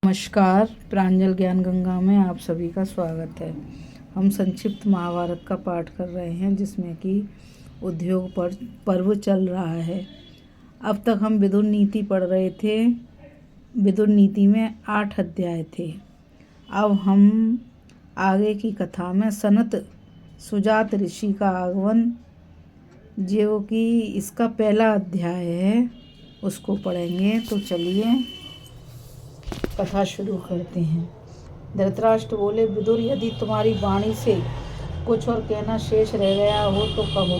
नमस्कार। प्रांजल ज्ञान गंगा में आप सभी का स्वागत है। हम संक्षिप्त महाभारत का पाठ कर रहे हैं, जिसमें कि उद्योग पर्व चल रहा है। अब तक हम विदुर नीति पढ़ रहे थे। विदुर नीति में 8 अध्याय थे। अब हम आगे की कथा में सनत सुजात ऋषि का आगमन, जो कि इसका पहला अध्याय है, उसको पढ़ेंगे। तो चलिए कथा शुरू करते हैं। धृतराष्ट्र बोले, विदुर, यदि तुम्हारी वाणी से कुछ और कहना शेष रह गया हो तो कहो,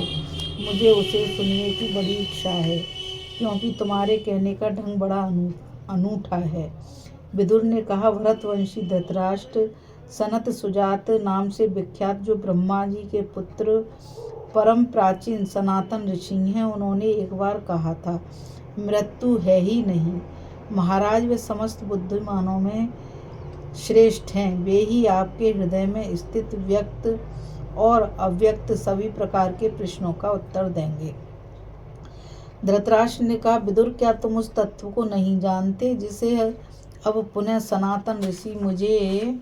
मुझे उसे सुनने की बड़ी इच्छा है, क्योंकि तुम्हारे कहने का ढंग बड़ा अनूठा है। विदुर ने कहा, भरतवंशी धृतराष्ट्र, सनत सुजात नाम से विख्यात जो ब्रह्मा जी के पुत्र परम प्राचीन सनातन ऋषि हैं, उन्होंने एक बार कहा था, मृत्यु है ही नहीं। महाराज, वे समस्त बुद्धिमानों में श्रेष्ठ हैं। वे ही आपके हृदय में स्थित व्यक्त और अव्यक्त सभी प्रकार के प्रश्नों का उत्तर देंगे। धृतराष्ट्र ने कहा, विदुर, क्या तुम उस तत्व को नहीं जानते जिसे अब पुनः सनातन ऋषि मुझे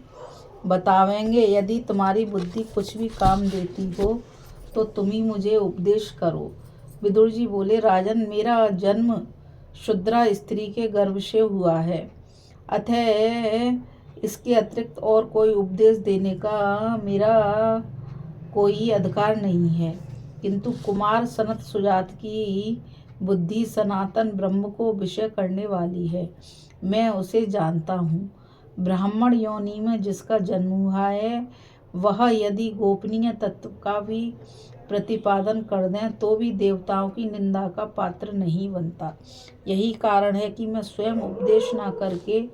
बतावेंगे? यदि तुम्हारी बुद्धि कुछ भी काम देती हो तो तुम ही मुझे उपदेश करो। विदुर जी बोले, राजन, मेरा जन्म शूद्रा स्त्री के गर्भ से हुआ है, अतः इसके अतिरिक्त और कोई उपदेश देने का मेरा कोई अधिकार नहीं है। किंतु कुमार सनत सुजात की बुद्धि सनातन ब्रह्म को विषय करने वाली है। मैं उसे जानता हूँ। ब्राह्मण योनि में जिसका जन्म हुआ है, वह यदि गोपनीय तत्व का भी प्रतिपादन कर दें तो भी देवताओं की निंदा का पात्र नहीं बनता। यही कारण है कि मैं स्वयं उपदेश न करके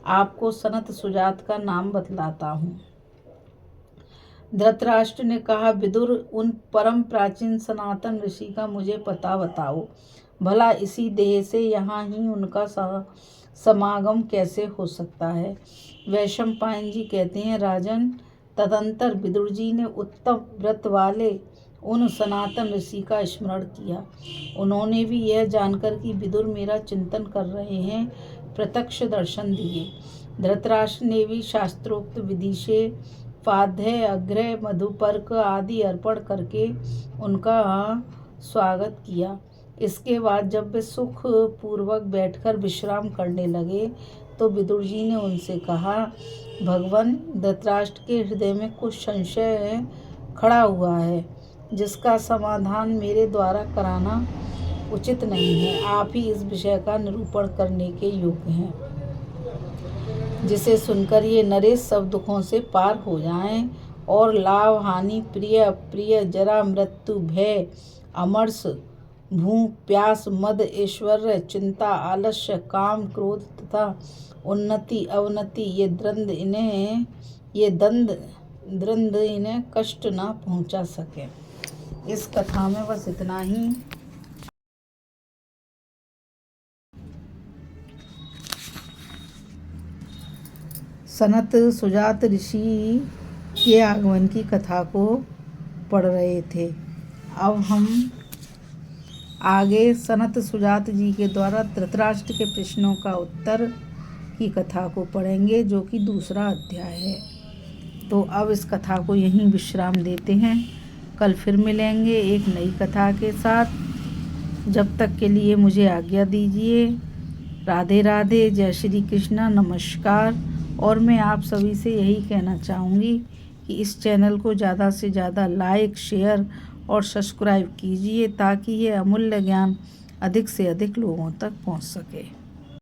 आपको सनत सुजात का नाम बतलाता हूँ। धृतराष्ट्र ने कहा, विदुर, उन परम प्राचीन सनातन ऋषि का मुझे पता बताओ। भला इसी देह से यहाँ ही उनका समागम कैसे हो सकता है? वैशंपायन जी कहते हैं, राजन, तदंतर विदुर जी ने उत्तम व्रत वाले उन सनातन ऋषि का स्मरण किया। उन्होंने भी यह जानकर कि विदुर मेरा चिंतन कर रहे हैं, प्रत्यक्ष दर्शन दिए। धृतराष्ट्र ने भी शास्त्रोक्त विधि से पाद्य, अग्रह, मधुपर्क आदि अर्पण करके उनका स्वागत किया। इसके बाद जब वे सुख पूर्वक बैठकर विश्राम करने लगे तो विदुर जी ने उनसे कहा, भगवान, धृतराष्ट्र के हृदय में कुछ संशय खड़ा हुआ है, जिसका समाधान मेरे द्वारा कराना उचित नहीं है। आप ही इस विषय का निरूपण करने के योग्य हैं, जिसे सुनकर ये नरेश सब दुखों से पार हो जाएं और लाभ, हानि, प्रिय अप्रिय, जरा, मृत्यु, भय, अमरस, भूख, प्यास, मद, ऐश्वर्य, चिंता, आलस्य, काम, क्रोध तथा उन्नति, अवनति, ये द्वंद्व इन्हें कष्ट न पहुंचा सके। इस कथा में बस इतना ही। सनत सुजात ऋषि के आगमन की कथा को पढ़ रहे थे। अब हम आगे सनत सुजात जी के द्वारा धृतराष्ट्र के प्रश्नों का उत्तर की कथा को पढ़ेंगे, जो कि दूसरा अध्याय है। तो अब इस कथा को यहीं विश्राम देते हैं। कल फिर मिलेंगे एक नई कथा के साथ। जब तक के लिए मुझे आज्ञा दीजिए। राधे राधे, जय श्री कृष्णा, नमस्कार। और मैं आप सभी से यही कहना चाहूँगी कि इस चैनल को ज़्यादा से ज़्यादा लाइक, शेयर और सब्सक्राइब कीजिए, ताकि ये अमूल्य ज्ञान अधिक से अधिक लोगों तक पहुँच सके।